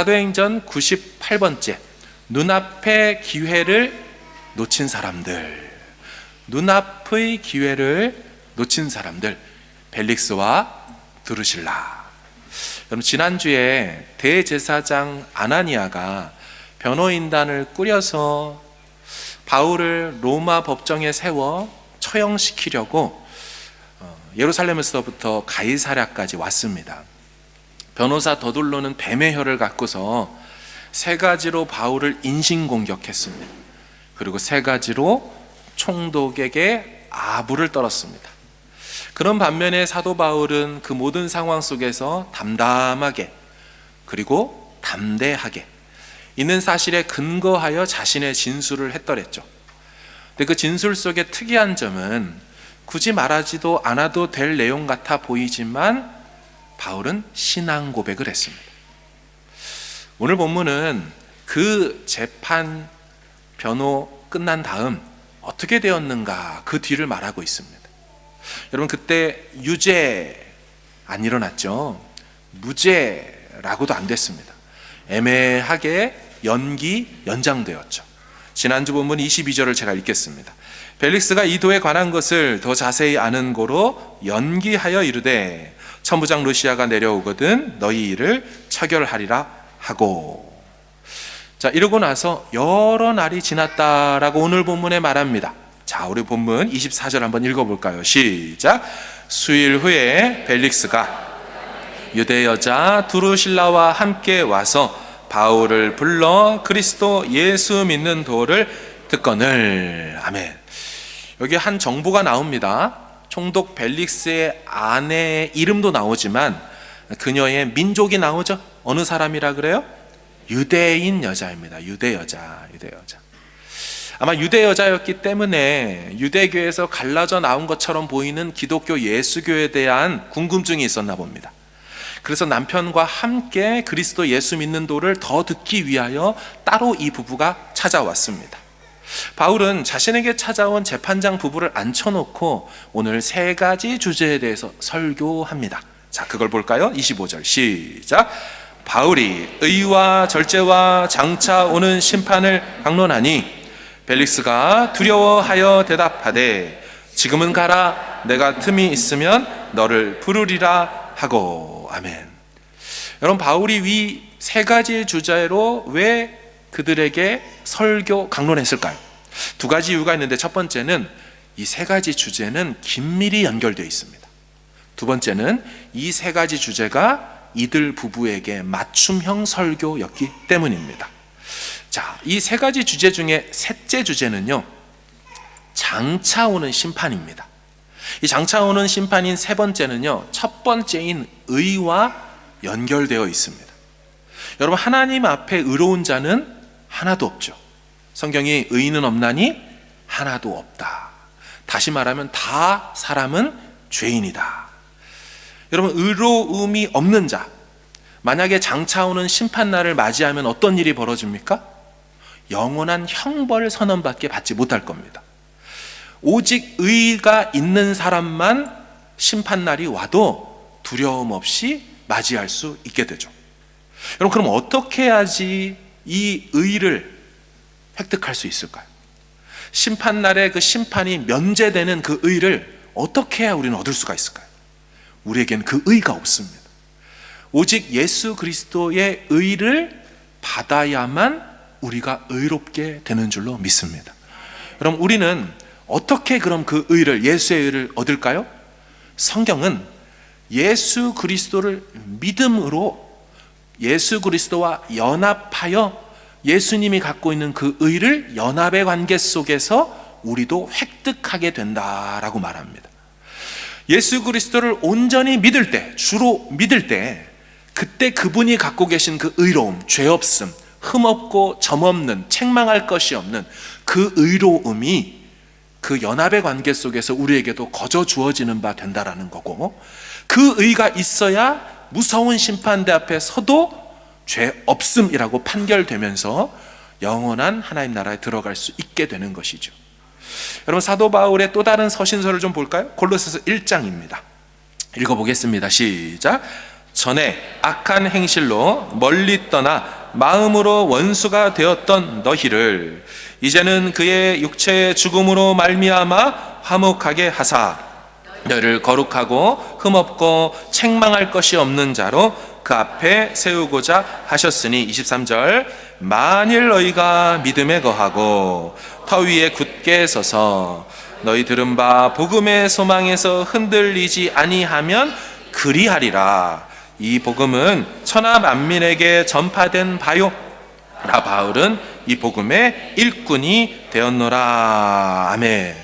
사도행전 98번째, 눈앞의 기회를 놓친 사람들. 눈앞의 기회를 놓친 사람들, 벨릭스와 드루실라. 여러분, 지난주에 대제사장 아나니아가 변호인단을 꾸려서 바울을 로마 법정에 세워 처형시키려고 예루살렘에서부터 가이사랴까지 왔습니다. 변호사 더둘로는 뱀의 혀를 갖고서 세 가지로 바울을 인신공격했습니다. 그리고 세 가지로 총독에게 아부를 떨었습니다. 그런 반면에 사도 바울은 그 모든 상황 속에서 담담하게 그리고 담대하게 있는 사실에 근거하여 자신의 진술을 했더랬죠. 근데 그 진술 속에 특이한 점은 굳이 말하지도 않아도 될 내용 같아 보이지만 바울은 신앙 고백을 했습니다. 오늘 본문은 그 재판 변호 끝난 다음 어떻게 되었는가, 그 뒤를 말하고 있습니다. 여러분, 그때 유죄 안 일어났죠. 무죄라고도 안 됐습니다. 애매하게 연장되었죠. 지난주 본문 22절을 제가 읽겠습니다. 벨릭스가 이 도에 관한 것을 더 자세히 아는 고로 연기하여 이르되 천부장 루시아가 내려오거든 너희 일을 처결하리라 하고. 자, 이러고 나서 여러 날이 지났다라고 오늘 본문에 말합니다. 자, 우리 본문 24절 한번 읽어볼까요? 시작. 수일 후에 벨릭스가 유대 여자 드루실라와 함께 와서 바울을 불러 그리스도 예수 믿는 도를 듣거늘. 아멘. 여기 한 정보가 나옵니다. 총독 벨릭스의 아내의 이름도 나오지만 그녀의 민족이 나오죠. 어느 사람이라 그래요? 유대인 여자입니다. 유대 여자. 아마 유대 여자였기 때문에 유대교에서 갈라져 나온 것처럼 보이는 기독교 예수교에 대한 궁금증이 있었나 봅니다. 그래서 남편과 함께 그리스도 예수 믿는 도를 더 듣기 위하여 따로 이 부부가 찾아왔습니다. 바울은 자신에게 찾아온 재판장 부부를 앉혀놓고 오늘 세 가지 주제에 대해서 설교합니다. 자, 그걸 볼까요? 25절 시작. 바울이 의와 절제와 장차 오는 심판을 강론하니 벨릭스가 두려워하여 대답하되 지금은 가라, 내가 틈이 있으면 너를 부르리라 하고. 아멘. 여러분, 바울이 이 세 가지 주제로 왜 그들에게 설교 강론했을까요? 두 가지 이유가 있는데, 첫 번째는 이 세 가지 주제는 긴밀히 연결되어 있습니다. 두 번째는 이 세 가지 주제가 이들 부부에게 맞춤형 설교였기 때문입니다. 자, 이 세 가지 주제 중에 셋째 주제는요, 장차 오는 심판입니다. 이 장차 오는 심판인 세 번째는요, 첫 번째인 의와 연결되어 있습니다. 여러분, 하나님 앞에 의로운 자는 하나도 없죠. 성경이 의인은 없나니 하나도 없다. 다시 말하면 다 사람은 죄인이다. 여러분, 의로움이 없는 자, 만약에 장차 오는 심판날을 맞이하면 어떤 일이 벌어집니까? 영원한 형벌 선언밖에 받지 못할 겁니다. 오직 의가 있는 사람만 심판날이 와도 두려움 없이 맞이할 수 있게 되죠. 여러분, 그럼 어떻게 해야지 이 의를 획득할 수 있을까요? 심판날에 그 심판이 면제되는 그 의를 어떻게 해야 우리는 얻을 수가 있을까요? 우리에겐 그 의가 없습니다. 오직 예수 그리스도의 의를 받아야만 우리가 의롭게 되는 줄로 믿습니다. 여러분, 우리는 어떻게 그럼 그 의를, 예수의 의를 얻을까요? 성경은 예수 그리스도를 믿음으로 예수 그리스도와 연합하여 예수님이 갖고 있는 그 의를 연합의 관계 속에서 우리도 획득하게 된다라고 말합니다. 예수 그리스도를 온전히 믿을 때, 주로 믿을 때, 그때 그분이 갖고 계신 그 의로움, 죄 없음, 흠 없고 점 없는, 책망할 것이 없는 그 의로움이 그 연합의 관계 속에서 우리에게도 거저 주어지는 바 된다라는 거고, 그 의가 있어야 무서운 심판대 앞에 서도 죄 없음이라고 판결되면서 영원한 하나님 나라에 들어갈 수 있게 되는 것이죠. 여러분, 사도 바울의 또 다른 서신서를 좀 볼까요? 골로새서 1장입니다. 읽어보겠습니다. 시작. 전에 악한 행실로 멀리 떠나 마음으로 원수가 되었던 너희를 이제는 그의 육체의 죽음으로 말미암아 화목하게 하사 너희를 거룩하고 흠없고 책망할 것이 없는 자로 그 앞에 세우고자 하셨으니 23절 만일 너희가 믿음에 거하고 터 위에 굳게 서서 너희 들은 바 복음의 소망에서 흔들리지 아니하면 그리하리라. 이 복음은 천하 만민에게 전파된 바요 나 바울은 이 복음의 일꾼이 되었노라. 아멘.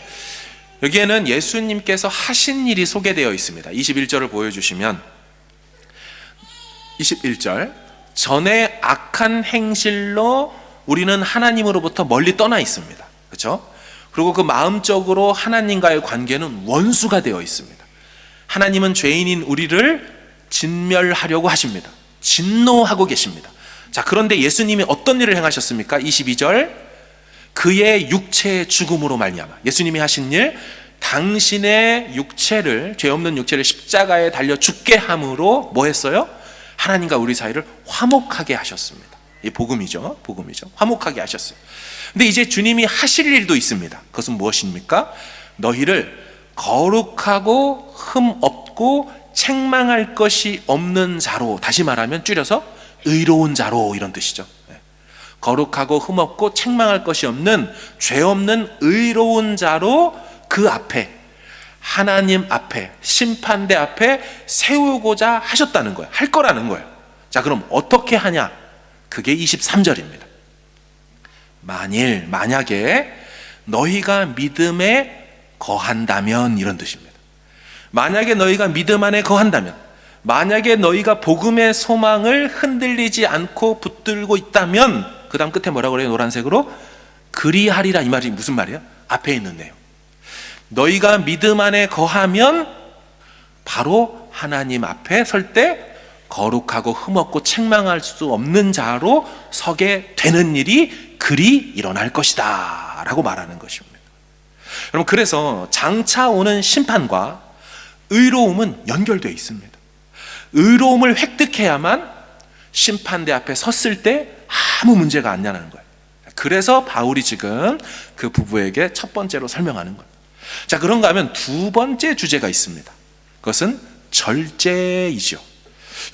여기에는 예수님께서 하신 일이 소개되어 있습니다. 21절을 보여주시면 21절 전에 악한 행실로 우리는 하나님으로부터 멀리 떠나 있습니다. 그렇죠? 그리고 그 마음적으로 하나님과의 관계는 원수가 되어 있습니다. 하나님은 죄인인 우리를 진멸하려고 하십니다. 진노하고 계십니다. 자, 그런데 예수님이 어떤 일을 행하셨습니까? 22절 그의 육체의 죽음으로 말미암아. 예수님이 하신 일, 당신의 육체를, 죄 없는 육체를 십자가에 달려 죽게 함으로 뭐 했어요? 하나님과 우리 사이를 화목하게 하셨습니다. 이 복음이죠. 복음이죠. 화목하게 하셨어요. 근데 이제 주님이 하실 일도 있습니다. 그것은 무엇입니까? 너희를 거룩하고 흠 없고 책망할 것이 없는 자로, 다시 말하면 줄여서 의로운 자로, 이런 뜻이죠. 거룩하고 흠 없고 책망할 것이 없는 죄 없는 의로운 자로 그 앞에, 하나님 앞에, 심판대 앞에 세우고자 하셨다는 거예요. 할 거라는 거예요. 자, 그럼 어떻게 하냐? 그게 23절입니다. 만약에 너희가 믿음에 거한다면, 이런 뜻입니다. 만약에 너희가 믿음 안에 거한다면, 만약에 너희가 복음의 소망을 흔들리지 않고 붙들고 있다면, 그 다음 끝에 뭐라고 그래요? 노란색으로 그리하리라. 이 말이 무슨 말이에요? 앞에 있는 내용. 너희가 믿음 안에 거하면 바로 하나님 앞에 설 때 거룩하고 흠없고 책망할 수 없는 자로 서게 되는 일이 그리 일어날 것이다 라고 말하는 것입니다. 여러분, 그래서 장차 오는 심판과 의로움은 연결되어 있습니다. 의로움을 획득해야만 심판대 앞에 섰을 때 아무 문제가 안 나는 거예요. 그래서 바울이 지금 그 부부에게 첫 번째로 설명하는 거예요. 자, 그런가 하면 두 번째 주제가 있습니다. 그것은 절제이죠.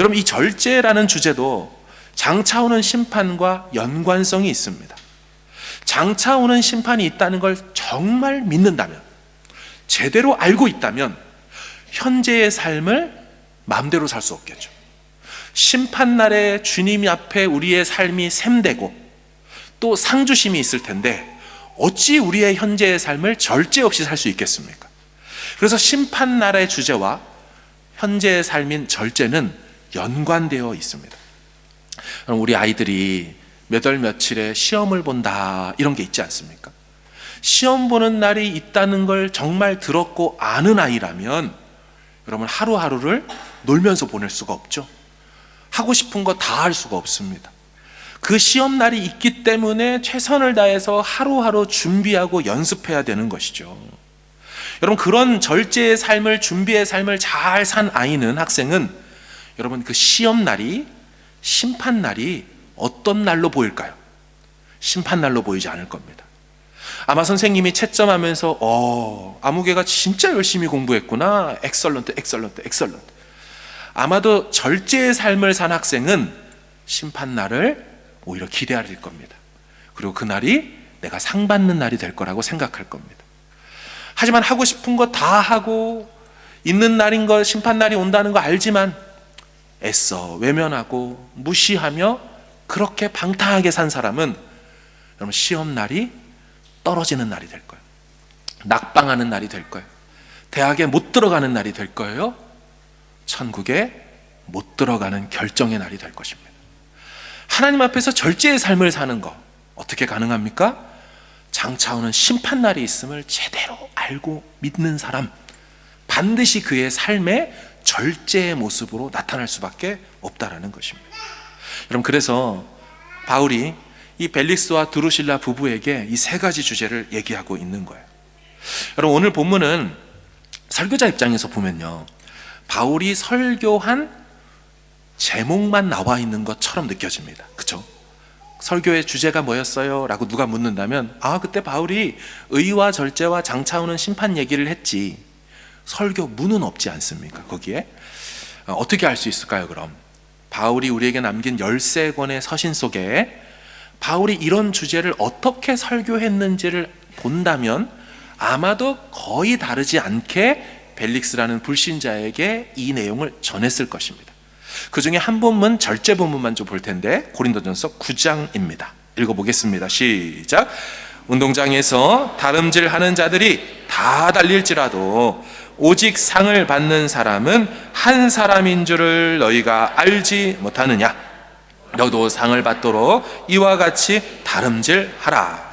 여러분, 이 절제라는 주제도 장차 오는 심판과 연관성이 있습니다. 장차 오는 심판이 있다는 걸 정말 믿는다면, 제대로 알고 있다면 현재의 삶을 마음대로 살 수 없겠죠. 심판날에 주님 앞에 우리의 삶이 샘되고 또 상주심이 있을 텐데 어찌 우리의 현재의 삶을 절제 없이 살 수 있겠습니까? 그래서 심판날의 주제와 현재의 삶인 절제는 연관되어 있습니다. 우리 아이들이 몇 월 며칠에 시험을 본다, 이런 게 있지 않습니까? 시험 보는 날이 있다는 걸 정말 들었고 아는 아이라면 여러분, 하루하루를 놀면서 보낼 수가 없죠. 하고 싶은 거 다 할 수가 없습니다. 그 시험 날이 있기 때문에 최선을 다해서 하루하루 준비하고 연습해야 되는 것이죠. 여러분, 그런 절제의 삶을, 준비의 삶을 잘 산 아이는, 학생은 여러분, 그 시험 날이, 심판 날이 어떤 날로 보일까요? 심판 날로 보이지 않을 겁니다. 아마 선생님이 채점하면서 아무개가 진짜 열심히 공부했구나, 엑설런트. 아마도 절제의 삶을 산 학생은 심판 날을 오히려 기대할 겁니다. 그리고 그날이 내가 상 받는 날이 될 거라고 생각할 겁니다. 하지만 하고 싶은 거 다 하고 있는 날인 걸, 심판 날이 온다는 거 알지만 애써 외면하고 무시하며 그렇게 방탕하게 산 사람은 여러분, 시험 날이 떨어지는 날이 될 거예요. 낙방하는 날이 될 거예요. 대학에 못 들어가는 날이 될 거예요. 천국에 못 들어가는 결정의 날이 될 것입니다. 하나님 앞에서 절제의 삶을 사는 거 어떻게 가능합니까? 장차 오는 심판날이 있음을 제대로 알고 믿는 사람, 반드시 그의 삶의 절제의 모습으로 나타날 수밖에 없다라는 것입니다. 여러분, 그래서 바울이 이 벨릭스와 드루실라 부부에게 이 세 가지 주제를 얘기하고 있는 거예요. 여러분, 오늘 본문은 설교자 입장에서 보면요, 바울이 설교한 제목만 나와 있는 것처럼 느껴집니다. 그렇죠? 설교의 주제가 뭐였어요? 라고 누가 묻는다면 그때 바울이 의와 절제와 장차오는 심판 얘기를 했지. 설교 문은 없지 않습니까? 거기에 어떻게 알 수 있을까요? 그럼 바울이 우리에게 남긴 13권의 서신 속에 바울이 이런 주제를 어떻게 설교했는지를 본다면 아마도 거의 다르지 않게 벨릭스라는 불신자에게 이 내용을 전했을 것입니다. 그 중에 한 본문, 절제 본문만 좀 볼 텐데 고린도전서 9장입니다. 읽어보겠습니다. 시작. 운동장에서 다름질하는 자들이 다 달릴지라도 오직 상을 받는 사람은 한 사람인 줄을 너희가 알지 못하느냐? 너도 상을 받도록 이와 같이 다름질하라.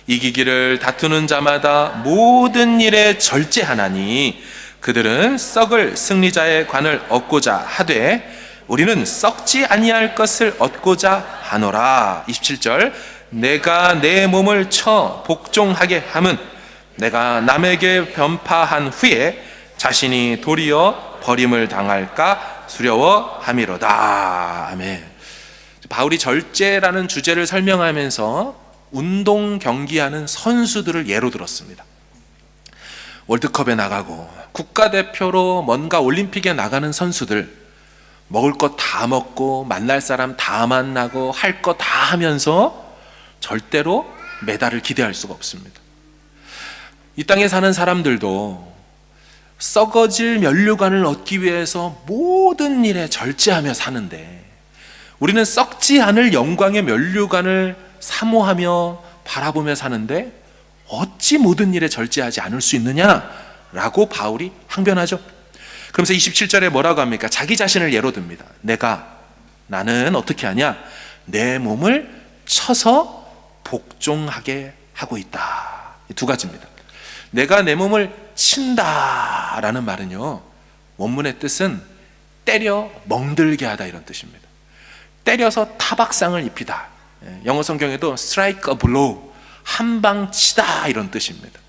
이기기를 다투는 자마다 모든 일에 절제하나니 그들은 썩을 승리자의 관을 얻고자 하되 우리는 썩지 아니할 것을 얻고자 하노라. 27절. 내가 내 몸을 쳐 복종하게 함은 내가 남에게 변파한 후에 자신이 도리어 버림을 당할까 두려워함이로다. 아멘. 바울이 절제라는 주제를 설명하면서 운동 경기하는 선수들을 예로 들었습니다. 월드컵에 나가고 국가대표로 뭔가 올림픽에 나가는 선수들, 먹을 것 다 먹고 만날 사람 다 만나고 할 거 다 하면서 절대로 메달을 기대할 수가 없습니다. 이 땅에 사는 사람들도 썩어질 면류관을 얻기 위해서 모든 일에 절제하며 사는데 우리는 썩지 않을 영광의 면류관을 사모하며 바라보며 사는데 어찌 모든 일에 절제하지 않을 수 있느냐라고 바울이 항변하죠. 그러면서 27절에 뭐라고 합니까? 자기 자신을 예로 듭니다. 나는 어떻게 하냐? 내 몸을 쳐서 복종하게 하고 있다. 이 두 가지입니다. 내가 내 몸을 친다라는 말은요, 원문의 뜻은 때려 멍들게 하다 이런 뜻입니다. 때려서 타박상을 입히다. 영어 성경에도 strike a blow, 한 방 치다 이런 뜻입니다.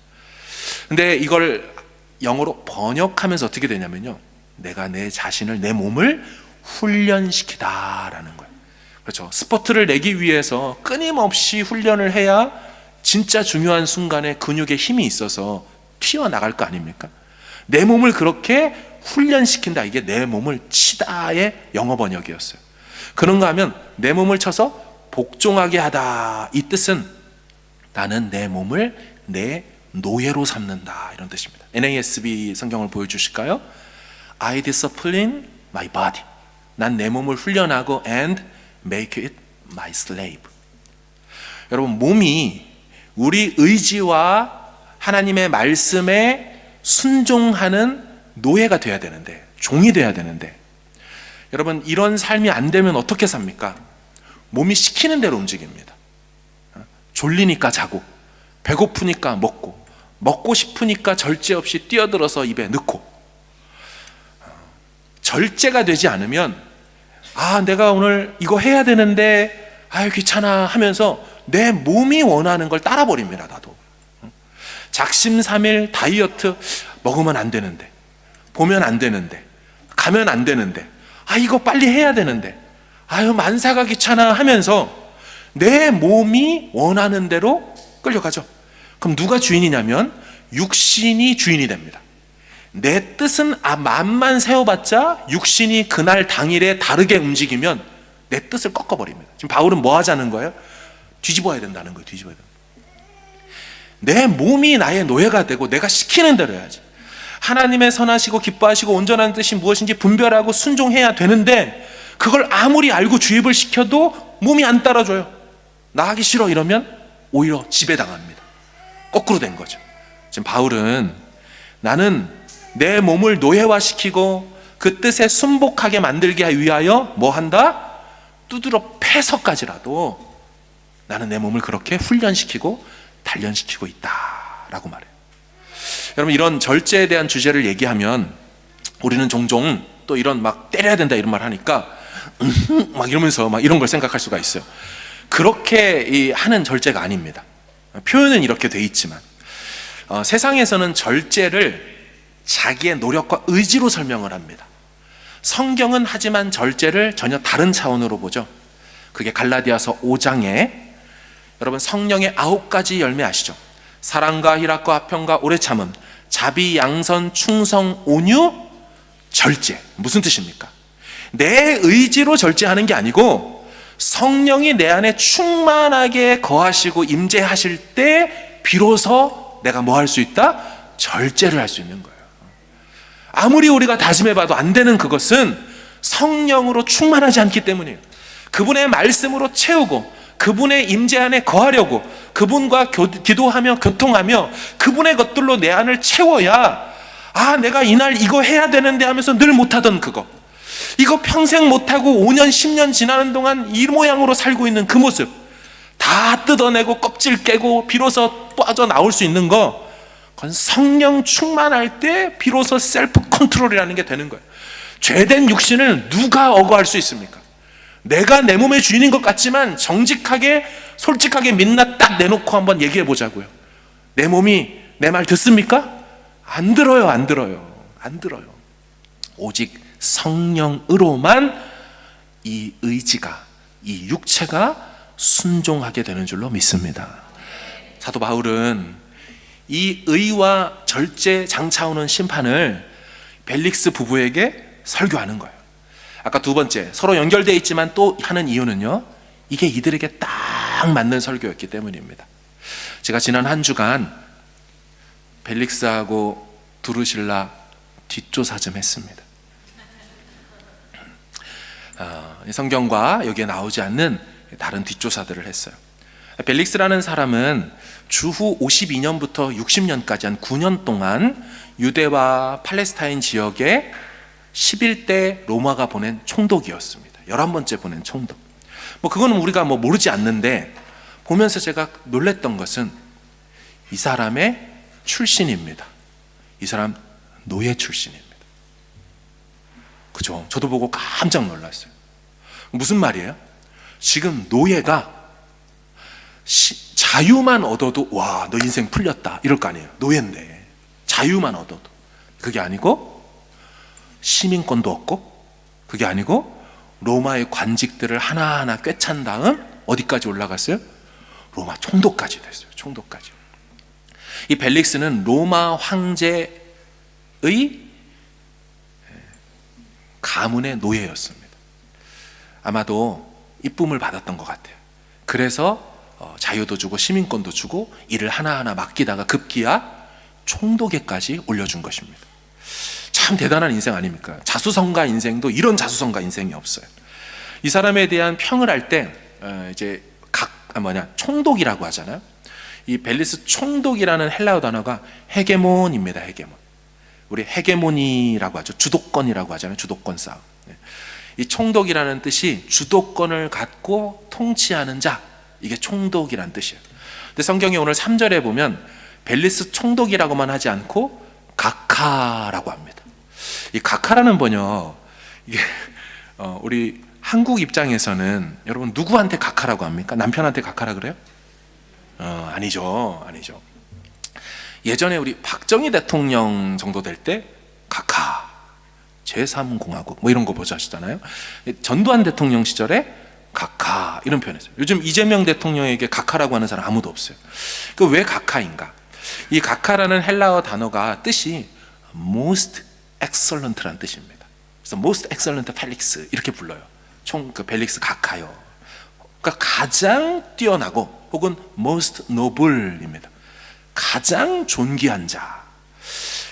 근데 이걸 영어로 번역하면서 어떻게 되냐면요, 내가 내 자신을, 내 몸을 훈련시키다라는 거예요. 그렇죠. 스포츠를 내기 위해서 끊임없이 훈련을 해야 진짜 중요한 순간에 근육에 힘이 있어서 튀어나갈 거 아닙니까? 내 몸을 그렇게 훈련시킨다. 이게 내 몸을 치다의 영어 번역이었어요. 그런가 하면 내 몸을 쳐서 복종하게 하다, 이 뜻은 나는 내 몸을 내 노예로 삼는다 이런 뜻입니다. NASB 성경을 보여주실까요? I discipline my body. 난 내 몸을 훈련하고 and make it my slave. 여러분, 몸이 우리 의지와 하나님의 말씀에 순종하는 노예가 돼야 되는데, 종이 돼야 되는데, 여러분 이런 삶이 안 되면 어떻게 삽니까? 몸이 시키는 대로 움직입니다. 졸리니까 자고, 배고프니까 먹고, 먹고 싶으니까 절제 없이 뛰어들어서 입에 넣고. 절제가 되지 않으면 내가 오늘 이거 해야 되는데 귀찮아 하면서 내 몸이 원하는 걸 따라 버립니다. 나도 작심삼일 다이어트, 먹으면 안 되는데, 보면 안 되는데, 가면 안 되는데, 이거 빨리 해야 되는데, 만사가 귀찮아 하면서 내 몸이 원하는 대로 끌려가죠. 그럼 누가 주인이냐면 육신이 주인이 됩니다. 내 뜻은 맘만 세워봤자 육신이 그날 당일에 다르게 움직이면 내 뜻을 꺾어버립니다. 지금 바울은 뭐 하자는 거예요? 뒤집어야 된다는 거예요. 뒤집어야 된다. 내 몸이 나의 노예가 되고 내가 시키는 대로 해야지. 하나님의 선하시고 기뻐하시고 온전한 뜻이 무엇인지 분별하고 순종해야 되는데 그걸 아무리 알고 주입을 시켜도 몸이 안 따라줘요. 나 하기 싫어 이러면 오히려 지배당합니다. 거꾸로 된 거죠. 지금 바울은 나는 내 몸을 노예화시키고 그 뜻에 순복하게 만들게 위하여 뭐 한다? 두드러 패서까지라도 나는 내 몸을 그렇게 훈련시키고 단련시키고 있다라고 말해요. 여러분, 이런 절제에 대한 주제를 얘기하면 우리는 종종 또 이런 막 때려야 된다 이런 말 하니까 막 이러면서 막 이런 걸 생각할 수가 있어요. 그렇게 하는 절제가 아닙니다. 표현은 이렇게 돼 있지만 세상에서는 절제를 자기의 노력과 의지로 설명을 합니다. 성경은 하지만 절제를 전혀 다른 차원으로 보죠. 그게 갈라디아서 5장에 여러분 성령의 9가지 열매 아시죠? 사랑과 희락과 화평과 오래 참음, 자비, 양선, 충성, 온유, 절제. 무슨 뜻입니까? 내 의지로 절제하는 게 아니고 성령이 내 안에 충만하게 거하시고 임재하실 때 비로소 내가 뭐 할 수 있다? 절제를 할 수 있는 거예요. 아무리 우리가 다짐해봐도 안 되는 그것은 성령으로 충만하지 않기 때문이에요. 그분의 말씀으로 채우고 그분의 임재 안에 거하려고 그분과 기도하며 교통하며 그분의 것들로 내 안을 채워야 내가 이날 이거 해야 되는데 하면서 늘 못하던 그거, 이거 평생 못하고 5년 10년 지나는 동안 이 모양으로 살고 있는 그 모습 다 뜯어내고 껍질 깨고 비로소 빠져나올 수 있는 거, 그건 성령 충만할 때 비로소 셀프 컨트롤이라는 게 되는 거예요. 죄된 육신을 누가 억어할 수 있습니까? 내가 내 몸의 주인인 것 같지만 정직하게 솔직하게 민낯 딱 내놓고 한번 얘기해 보자고요. 내 몸이 내 말 듣습니까? 안 들어요. 안 들어요. 오직 성령으로만 이 의지가, 이 육체가 순종하게 되는 줄로 믿습니다. 사도 바울은 이 의와 절제 장차오는 심판을 벨릭스 부부에게 설교하는 거예요. 아까 두 번째, 서로 연결되어 있지만 또 하는 이유는요, 이게 이들에게 딱 맞는 설교였기 때문입니다. 제가 지난 한 주간 벨릭스하고 두루실라 뒷조사 좀 했습니다. 성경과 여기에 나오지 않는 다른 뒷조사들을 했어요. 벨릭스라는 사람은 주후 52년부터 60년까지 한 9년 동안 유대와 팔레스타인 지역에 11대 로마가 보낸 총독이었습니다. 11번째 보낸 총독. 그거는 우리가 모르지 않는데, 보면서 제가 놀랬던 것은 이 사람의 출신입니다. 이 사람 노예 출신입니다. 그죠? 저도 보고 깜짝 놀랐어요. 무슨 말이에요? 지금 노예가 자유만 얻어도 와, 너 인생 풀렸다 이럴 거 아니에요. 노예인데 자유만 얻어도. 그게 아니고 시민권도 없고, 그게 아니고 로마의 관직들을 하나하나 꿰찬 다음 어디까지 올라갔어요? 로마 총독까지 됐어요. 총독까지. 이 벨릭스는 로마 황제의 가문의 노예였습니다. 아마도 이쁨을 받았던 것 같아요. 그래서 자유도 주고 시민권도 주고 일을 하나하나 맡기다가 급기야 총독에까지 올려준 것입니다. 참 대단한 인생 아닙니까? 자수성가 인생도 이런 자수성가 인생이 없어요. 이 사람에 대한 평을 할 때 이제 총독이라고 하잖아요. 이 벨리스 총독이라는 헬라어 단어가 헤게몬입니다. 헤게몬. 우리 헤게모니라고 하죠. 주도권이라고 하잖아요. 주도권 싸움. 이 총독이라는 뜻이 주도권을 갖고 통치하는 자, 이게 총독이라는 뜻이에요. 근데 성경에 오늘 3절에 보면 벨리스 총독이라고만 하지 않고 각하라고 합니다. 이 각하라는 번역, 이게 우리 한국 입장에서는 여러분 누구한테 각하라고 합니까? 남편한테 각하라 그래요? 아니죠. 예전에 우리 박정희 대통령 정도 될 때 각하, 제3공화국 이런 거 보셨잖아요. 전두환 대통령 시절에 각하 이런 표현했어요. 요즘 이재명 대통령에게 각하라고 하는 사람 아무도 없어요. 그 왜 각하인가? 이 각하라는 헬라어 단어가 뜻이 most excellent라는 뜻입니다. 그래서 most excellent 펠릭스 이렇게 불러요. 그 벨릭스 각하요. 그러니까 가장 뛰어나고 혹은 most noble입니다. 가장 존귀한 자.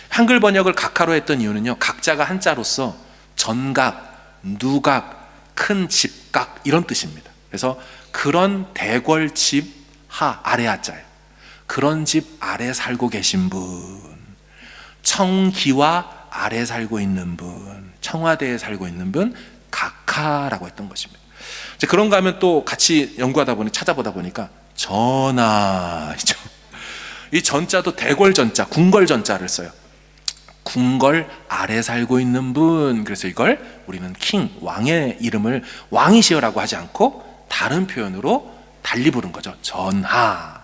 한글 번역을 각하로 했던 이유는요, 각자가 한자로서 전각, 누각, 큰 집각 이런 뜻입니다. 그래서 그런 대궐 집 하 아래 하자예요. 그런 집 아래 살고 계신 분, 청기와 아래 살고 있는 분, 청와대에 살고 있는 분, 각하라고 했던 것입니다. 이제 그런가 하면 또 같이 연구하다 보니 찾아보다 보니까 전하이죠. 이 전자도 대궐 전자, 궁궐 전자를 써요. 궁궐 아래 살고 있는 분. 그래서 이걸 우리는 킹, 왕의 이름을 왕이시여라고 하지 않고 다른 표현으로 달리 부른 거죠. 전하.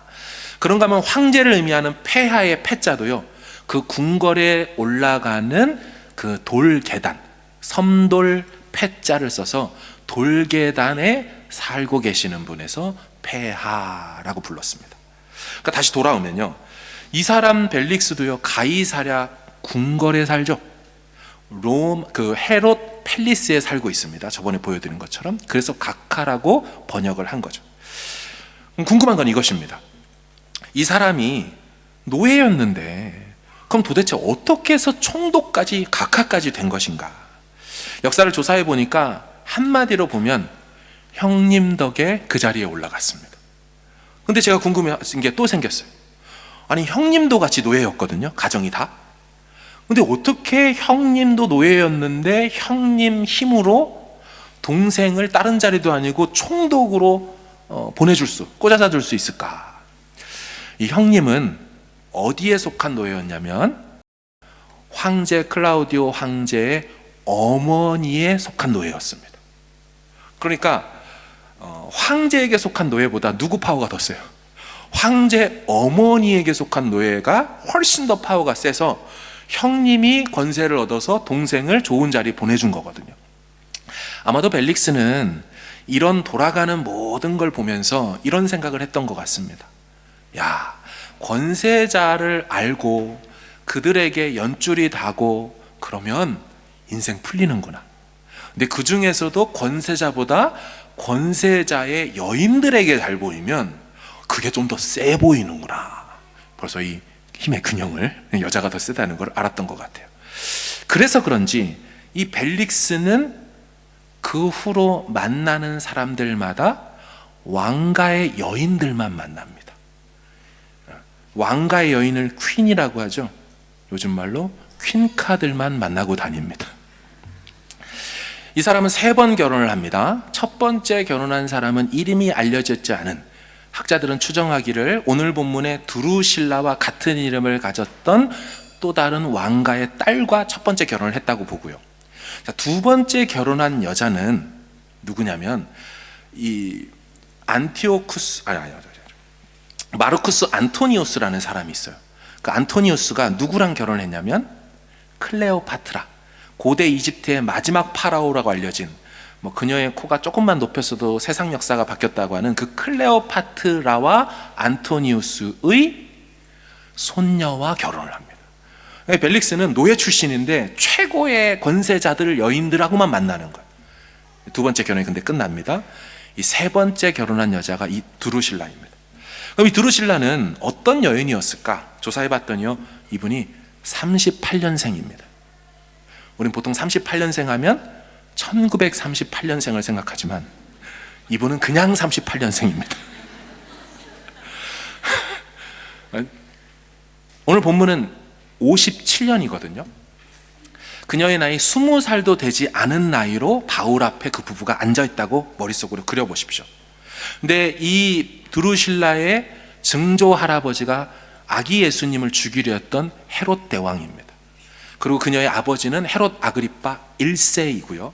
그런가 하면 황제를 의미하는 폐하의 폐자도요, 그 궁궐에 올라가는 그 돌 계단, 섬돌 패자를 써서 돌계단에 살고 계시는 분에서 폐하라고 불렀습니다. 그러니까 다시 돌아오면요, 이 사람 벨릭스도요 가이사랴 궁궐에 살죠. 그 헤롯 팰리스에 살고 있습니다. 저번에 보여드린 것처럼. 그래서 각하라고 번역을 한 거죠. 궁금한 건 이것입니다. 이 사람이 노예였는데 그럼 도대체 어떻게 해서 총독까지 각하까지 된 것인가? 역사를 조사해 보니까 한마디로 보면 형님 덕에 그 자리에 올라갔습니다. 근데 제가 궁금해진 게 또 생겼어요. 아니, 형님도 같이 노예였거든요, 가정이 다. 근데 어떻게 형님도 노예였는데 형님 힘으로 동생을 다른 자리도 아니고 총독으로 꽂아다 줄 수 있을까? 이 형님은 어디에 속한 노예였냐면 황제 클라우디오 황제의 어머니에 속한 노예였습니다. 그러니까 황제에게 속한 노예보다 누구 파워가 더 세요? 황제 어머니에게 속한 노예가 훨씬 더 파워가 세서 형님이 권세를 얻어서 동생을 좋은 자리에 보내준 거거든요. 아마도 벨릭스는 이런 돌아가는 모든 걸 보면서 이런 생각을 했던 것 같습니다. 야, 권세자를 알고 그들에게 연줄이 다고 그러면 인생 풀리는구나. 근데 그 중에서도 권세자보다 권세자의 여인들에게 잘 보이면 그게 좀 더 세 보이는구나. 벌써 이 힘의 균형을, 여자가 더 세다는 걸 알았던 것 같아요. 그래서 그런지 이 벨릭스는 그 후로 만나는 사람들마다 왕가의 여인들만 만납니다. 왕가의 여인을 퀸이라고 하죠. 요즘 말로 퀸카들만 만나고 다닙니다. 이 사람은 3번 결혼을 합니다. 첫 번째 결혼한 사람은 이름이 알려졌지 않은, 학자들은 추정하기를 오늘 본문의 두루실라와 같은 이름을 가졌던 또 다른 왕가의 딸과 첫 번째 결혼을 했다고 보고요. 자, 두 번째 결혼한 여자는 누구냐면 이 마르쿠스 안토니우스라는 사람이 있어요. 그 안토니우스가 누구랑 결혼했냐면 클레오파트라, 고대 이집트의 마지막 파라오라고 알려진, 그녀의 코가 조금만 높였어도 세상 역사가 바뀌었다고 하는 그 클레오파트라와 안토니우스의 손녀와 결혼을 합니다. 벨릭스는 노예 출신인데 최고의 권세자들 여인들하고만 만나는 거예요. 두 번째 결혼이 근데 끝납니다. 이 세 번째 결혼한 여자가 이 두루실라입니다. 그럼 이 두루실라는 어떤 여인이었을까? 조사해봤더니요, 이분이 38년생입니다. 우린 보통 38년생 하면 1938년생을 생각하지만 이분은 그냥 38년생입니다. 오늘 본문은 57년이거든요. 그녀의 나이 20살도 되지 않은 나이로 바울 앞에 그 부부가 앉아있다고 머릿속으로 그려보십시오. 근데 이 드루실라의 증조 할아버지가 아기 예수님을 죽이려 했던 헤롯 대왕입니다. 그리고 그녀의 아버지는 헤롯 아그리파 1세이고요.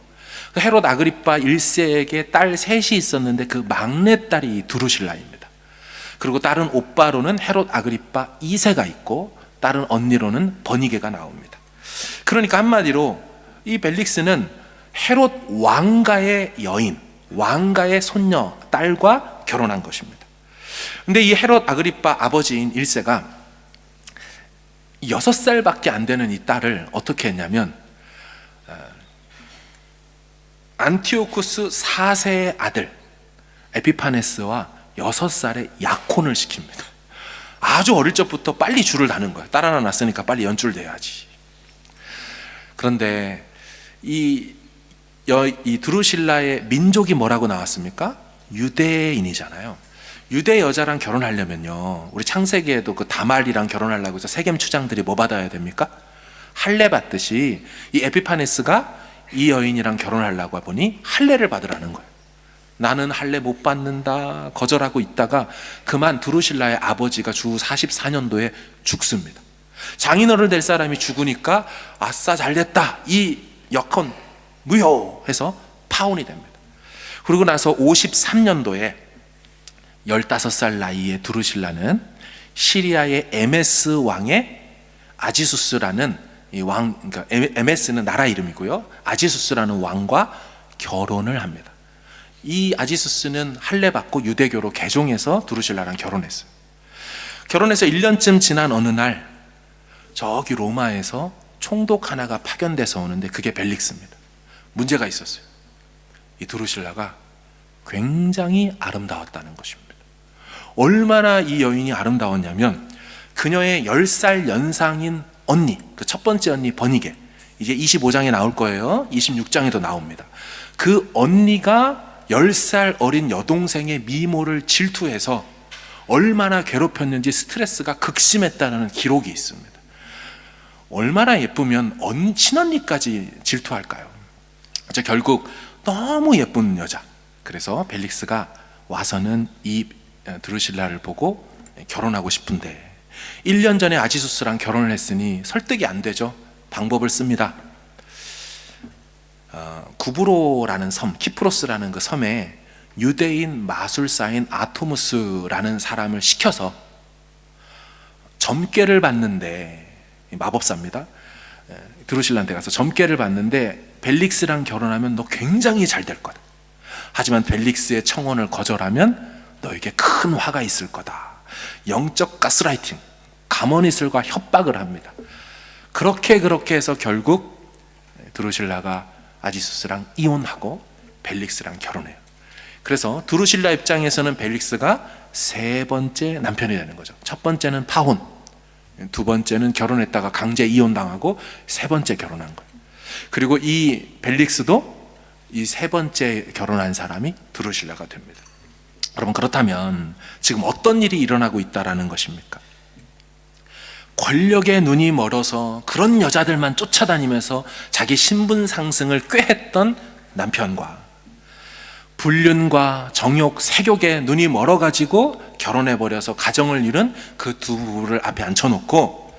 헤롯 아그리파 1세에게 딸 셋이 있었는데 그 막내딸이 두루실라입니다. 그리고 다른 오빠로는 헤롯 아그리파 2세가 있고 다른 언니로는 버니게가 나옵니다. 그러니까 한마디로 이 벨릭스는 헤롯 왕가의 여인, 왕가의 손녀, 딸과 결혼한 것입니다. 근데 이 헤롯 아그리파 아버지인 1세가 6살밖에 안 되는 이 딸을 어떻게 했냐면 안티오쿠스 4세의 아들 에피파네스와 6살에 약혼을 시킵니다. 아주 어릴 적부터 빨리 줄을 다는 거예요. 딸 하나 낳았으니까 빨리 연줄돼야지. 그런데 이 드루실라의 민족이 뭐라고 나왔습니까? 유대인이잖아요. 유대 여자랑 결혼하려면요, 우리 창세기에도 그 다말이랑 결혼하려고 해서 세겜 추장들이 뭐 받아야 됩니까? 할례 받듯이 이 에피파네스가 이 여인이랑 결혼하려고 보니 할례를 받으라는 거예요. 나는 할례 못 받는다 거절하고 있다가 그만 드루실라의 아버지가 주 44년도에 죽습니다. 장인어른 될 사람이 죽으니까 아싸 잘됐다, 이 여건 무효해서 파혼이 됩니다. 그리고 나서 53년도에 15살 나이에 드루실라는 시리아의 에메스 왕의 아지수스라는 이 왕, 그러니까 에메스는 나라 이름이고요. 아지수스라는 왕과 결혼을 합니다. 이 아지수스는 할례 받고 유대교로 개종해서 두루실라랑 결혼했어요. 결혼해서 1년쯤 지난 어느 날 저기 로마에서 총독 하나가 파견돼서 오는데 그게 벨릭스입니다. 문제가 있었어요. 이 두루실라가 굉장히 아름다웠다는 것입니다. 얼마나 이 여인이 아름다웠냐면 그녀의 10살 연상인 언니, 그 첫 번째 언니 버니게, 이제 25장에 나올 거예요. 26장에도 나옵니다. 그 언니가 10살 어린 여동생의 미모를 질투해서 얼마나 괴롭혔는지 스트레스가 극심했다는 기록이 있습니다. 얼마나 예쁘면 친언니까지 질투할까요? 결국 너무 예쁜 여자, 그래서 벨릭스가 와서는 이 드루실라를 보고 결혼하고 싶은데 1년 전에 아지수스랑 결혼을 했으니 설득이 안 되죠. 방법을 씁니다. 구브로라는 섬, 키프로스라는 그 섬에 유대인 마술사인 아토무스라는 사람을 시켜서 점괘를 받는데, 마법사입니다. 드루실라한테 가서 점괘를 받는데 벨릭스랑 결혼하면 너 굉장히 잘 될 거다. 하지만 벨릭스의 청혼을 거절하면 너에게 큰 화가 있을 거다. 영적 가스라이팅, 가머니슬과 협박을 합니다. 그렇게 해서 결국 드루실라가 아지수스랑 이혼하고 벨릭스랑 결혼해요. 그래서 드루실라 입장에서는 벨릭스가 세 번째 남편이 되는 거죠. 첫 번째는 파혼, 두 번째는 결혼했다가 강제 이혼당하고 세 번째 결혼한 거예요. 그리고 이 벨릭스도 이 세 번째 결혼한 사람이 드루실라가 됩니다. 여러분, 그렇다면 지금 어떤 일이 일어나고 있다라는 것입니까? 권력에 눈이 멀어서 그런 여자들만 쫓아다니면서 자기 신분 상승을 꾀했던 남편과 불륜과 정욕, 색욕에 눈이 멀어가지고 결혼해버려서 가정을 이룬 그 두 부부를 앞에 앉혀놓고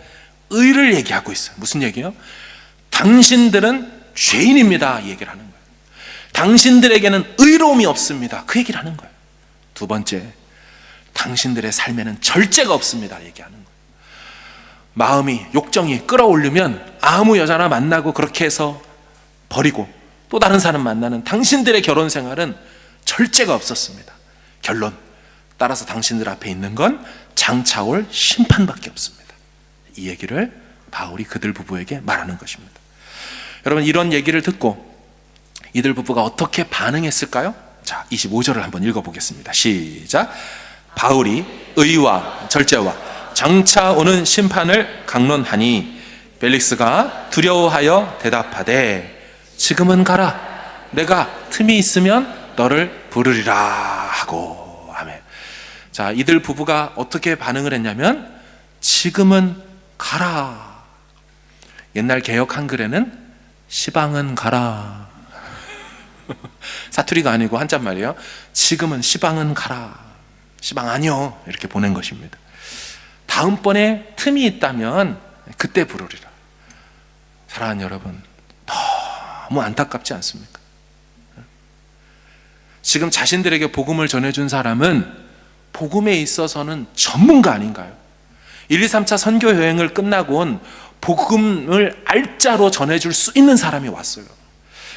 의를 얘기하고 있어요. 무슨 얘기예요? 당신들은 죄인입니다, 이 얘기를 하는 거예요. 당신들에게는 의로움이 없습니다, 그 얘기를 하는 거예요. 두 번째, 당신들의 삶에는 절제가 없습니다, 얘기하는 거예요. 마음이, 욕정이 끌어올리면 아무 여자나 만나고 그렇게 해서 버리고 또 다른 사람 만나는 당신들의 결혼 생활은 절제가 없었습니다. 결론, 따라서 당신들 앞에 있는 건 장차 올 심판밖에 없습니다. 이 얘기를 바울이 그들 부부에게 말하는 것입니다. 여러분, 이런 얘기를 듣고 이들 부부가 어떻게 반응했을까요? 자, 25절을 한번 읽어보겠습니다. 시작. 바울이 의와 절제와 장차 오는 심판을 강론하니 벨릭스가 두려워하여 대답하되 지금은 가라, 내가 틈이 있으면 너를 부르리라 하고. 아멘. 자, 이들 부부가 어떻게 반응을 했냐면 지금은 가라. 옛날 개역 한글에는 시방은 가라, 사투리가 아니고 한자말이에요. 지금은 시방은 가라, 시방 아니요, 이렇게 보낸 것입니다. 다음번에 틈이 있다면 그때 부르리라. 사랑하는 여러분, 너무 안타깝지 않습니까? 지금 자신들에게 복음을 전해준 사람은 복음에 있어서는 전문가 아닌가요? 1, 2, 3차 선교 여행을 끝나고 온 복음을 알짜로 전해줄 수 있는 사람이 왔어요.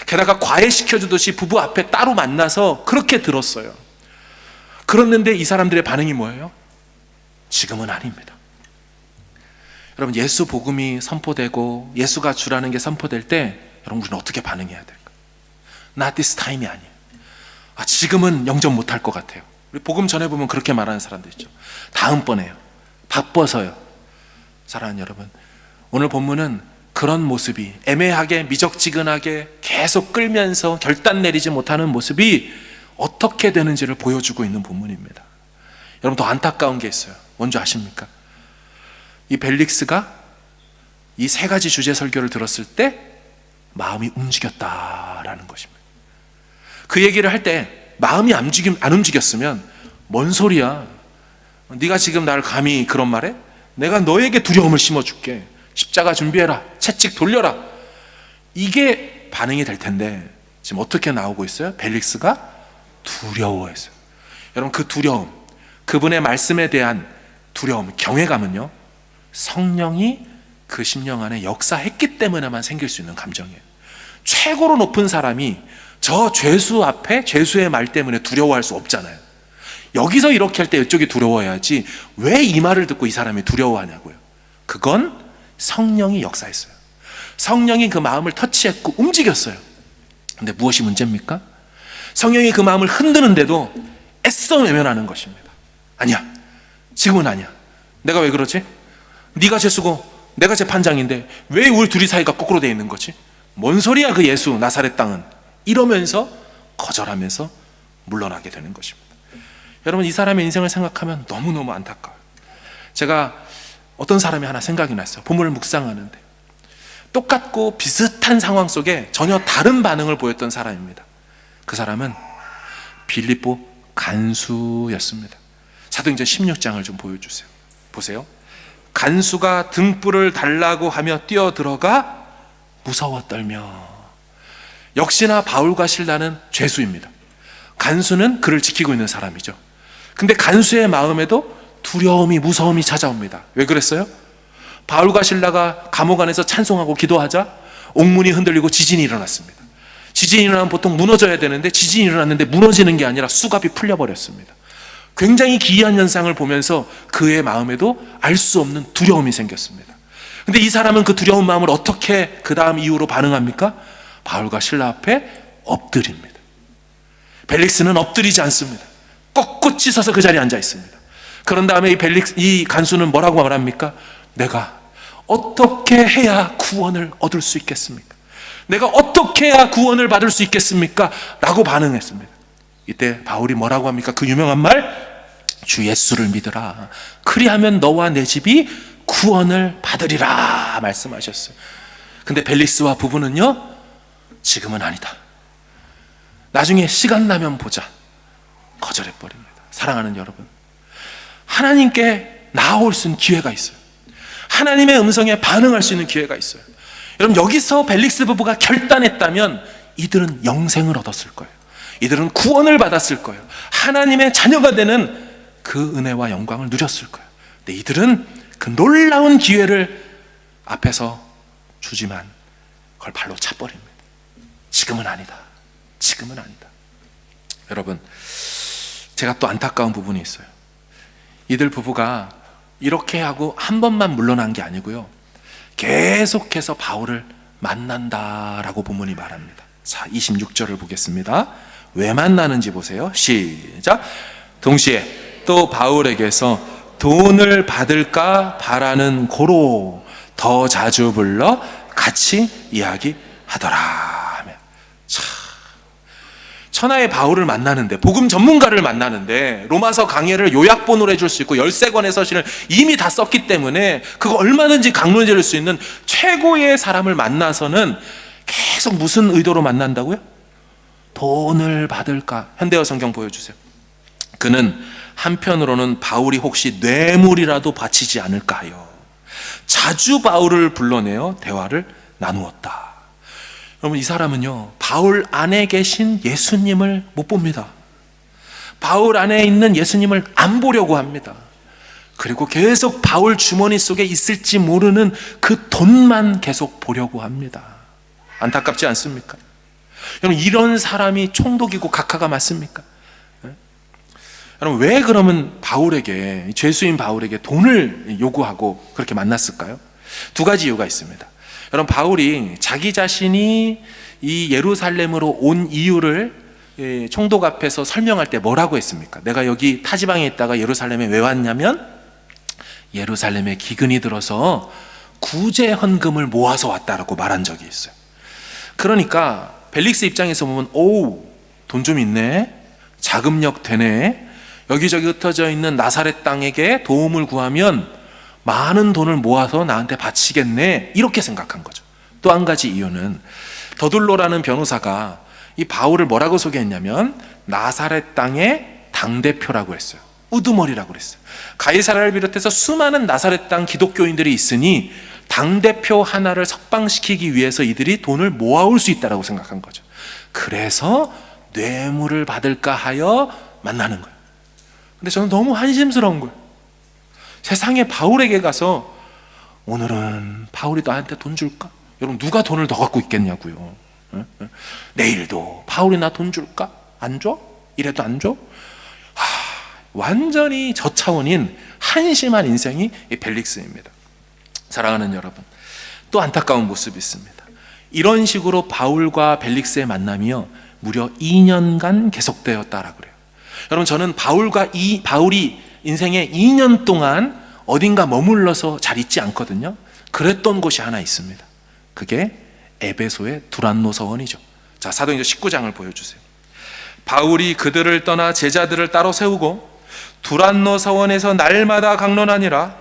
게다가 과외시켜주듯이 부부 앞에 따로 만나서 그렇게 들었어요. 그랬는데 이 사람들의 반응이 뭐예요? 지금은 아닙니다. 여러분, 예수 복음이 선포되고 예수가 주라는 게 선포될 때 여러분, 우리는 어떻게 반응해야 될까? Not this time이 아니에요. 지금은 영접 못할 것 같아요. 우리 복음 전해보면 그렇게 말하는 사람들 있죠. 다음번에요, 바빠서요. 사랑하는 여러분, 오늘 본문은 그런 모습이 애매하게 미적지근하게 계속 끌면서 결단 내리지 못하는 모습이 어떻게 되는지를 보여주고 있는 본문입니다. 여러분, 더 안타까운 게 있어요. 뭔지 아십니까? 이 벨릭스가 이 세 가지 주제 설교를 들었을 때 마음이 움직였다라는 것입니다. 그 얘기를 할 때 마음이 안 움직였으면 뭔 소리야, 네가 지금 나를 감히 그런 말해? 내가 너에게 두려움을 심어줄게, 십자가 준비해라, 채찍 돌려라, 이게 반응이 될 텐데 지금 어떻게 나오고 있어요? 벨릭스가 두려워했어요. 여러분, 그 두려움, 그분의 말씀에 대한 두려움, 경외감은요, 성령이 그 심령 안에 역사했기 때문에만 생길 수 있는 감정이에요. 최고로 높은 사람이 저 죄수 앞에 죄수의 말 때문에 두려워할 수 없잖아요. 여기서 이렇게 할 때 이쪽이 두려워해야지 왜 이 말을 듣고 이 사람이 두려워하냐고요. 그건 성령이 역사했어요. 성령이 그 마음을 터치했고 움직였어요. 근데 무엇이 문제입니까? 성령이 그 마음을 흔드는데도 애써 외면하는 것입니다. 아니야, 지금은 아니야. 내가 왜 그러지? 네가 죄수고 내가 재판장인데 왜 우리 둘이 사이가 거꾸로 돼 있는 거지? 뭔 소리야 그 예수 나사렛 땅은. 이러면서 거절하면서 물러나게 되는 것입니다. 여러분, 이 사람의 인생을 생각하면 너무너무 안타까워요. 제가 어떤 사람이 하나 생각이 났어요. 본문을 묵상하는데 똑같고 비슷한 상황 속에 전혀 다른 반응을 보였던 사람입니다. 그 사람은 빌립보 간수였습니다. 사도행전 16장을 좀 보여주세요. 보세요. 간수가 등불을 달라고 하며 뛰어들어가 무서워 떨며. 역시나 바울과 실라는 죄수입니다. 간수는 그를 지키고 있는 사람이죠. 근데 간수의 마음에도 두려움이, 무서움이 찾아옵니다. 왜 그랬어요? 바울과 실라가 감옥 안에서 찬송하고 기도하자 옥문이 흔들리고 지진이 일어났습니다. 지진이 일어나면 보통 무너져야 되는데 지진이 일어났는데 무너지는 게 아니라 수갑이 풀려버렸습니다. 굉장히 기이한 현상을 보면서 그의 마음에도 알 수 없는 두려움이 생겼습니다. 근데 이 사람은 그 두려운 마음을 어떻게 그 다음 이후로 반응합니까? 바울과 실라 앞에 엎드립니다. 벨릭스는 엎드리지 않습니다. 꼿꼿이 서서 그 자리에 앉아 있습니다. 그런 다음에 이 간수는 뭐라고 말합니까? 내가 어떻게 해야 구원을 얻을 수 있겠습니까? 내가 어떻게 해야 구원을 받을 수 있겠습니까? 라고 반응했습니다. 이때 바울이 뭐라고 합니까? 그 유명한 말, 주 예수를 믿으라. 그리하면 너와 내 집이 구원을 받으리라 말씀하셨어요. 근데 벨릭스와 부부는요, 지금은 아니다. 나중에 시간 나면 보자. 거절해버립니다. 사랑하는 여러분, 하나님께 나아올 수 있는 기회가 있어요. 하나님의 음성에 반응할 수 있는 기회가 있어요. 여러분, 여기서 벨릭스 부부가 결단했다면 이들은 영생을 얻었을 거예요. 이들은 구원을 받았을 거예요. 하나님의 자녀가 되는 그 은혜와 영광을 누렸을 거예요. 근데 이들은 그 놀라운 기회를 앞에서 주지만 그걸 발로 차버립니다. 지금은 아니다. 지금은 아니다. 여러분, 제가 또 안타까운 부분이 있어요. 이들 부부가 이렇게 하고 한 번만 물러난 게 아니고요, 계속해서 바울을 만난다라고 본문이 말합니다. 자, 26절을 보겠습니다. 왜 만나는지 보세요. 시작. 동시에 또 바울에게서 돈을 받을까 바라는 고로 더 자주 불러 같이 이야기하더라. 천하의 바울을 만나는데, 복음 전문가를 만나는데, 로마서 강해를 요약본으로 해줄 수 있고 13권의 서신을 이미 다 썼기 때문에 그거 얼마든지 강론해 줄 수 있는 최고의 사람을 만나서는 계속 무슨 의도로 만난다고요? 돈을 받을까? 현대어 성경 보여주세요. 그는 한편으로는 바울이 혹시 뇌물이라도 바치지 않을까 하여 자주 바울을 불러내어 대화를 나누었다. 여러분, 이 사람은요, 바울 안에 계신 예수님을 못 봅니다. 바울 안에 있는 예수님을 안 보려고 합니다. 그리고 계속 바울 주머니 속에 있을지 모르는 그 돈만 계속 보려고 합니다. 안타깝지 않습니까? 여러분, 이런 사람이 총독이고 각하가 맞습니까? 여러분, 왜 그러면 바울에게, 죄수인 바울에게 돈을 요구하고 그렇게 만났을까요? 두 가지 이유가 있습니다. 여러분, 바울이 자기 자신이 이 예루살렘으로 온 이유를 총독 앞에서 설명할 때 뭐라고 했습니까? 내가 여기 타지방에 있다가 예루살렘에 왜 왔냐면 예루살렘에 기근이 들어서 구제 헌금을 모아서 왔다라고 말한 적이 있어요. 그러니까 벨릭스 입장에서 보면, 오, 돈 좀 있네, 자금력 되네, 여기저기 흩어져 있는 나사렛 땅에게 도움을 구하면 많은 돈을 모아서 나한테 바치겠네, 이렇게 생각한 거죠. 또 한 가지 이유는 더둘로라는 변호사가 이 바울을 뭐라고 소개했냐면 나사렛 땅의 당대표라고 했어요. 우두머리라고 그랬어요. 가이사라를 비롯해서 수많은 나사렛 땅 기독교인들이 있으니 당대표 하나를 석방시키기 위해서 이들이 돈을 모아올 수 있다고 생각한 거죠. 그래서 뇌물을 받을까 하여 만나는 거예요. 근데 저는 너무 한심스러운 거예요. 세상에 바울에게 가서 오늘은 바울이 나한테 돈 줄까? 여러분, 누가 돈을 더 갖고 있겠냐고요. 내일도 바울이 나 돈 줄까? 안 줘? 이래도 안 줘? 완전히 저차원인 한심한 인생이 이 벨릭스입니다. 사랑하는 여러분, 또 안타까운 모습이 있습니다. 이런 식으로 바울과 벨릭스의 만남이요 무려 2년간 계속되었다라고 그래요. 여러분, 저는 바울이 인생의 2년 동안 어딘가 머물러서 잘 있지 않거든요. 그랬던 곳이 하나 있습니다. 그게 에베소의 두란노 서원이죠. 자, 사도행전 19장을 보여주세요. 바울이 그들을 떠나 제자들을 따로 세우고 두란노 서원에서 날마다 강론하니라.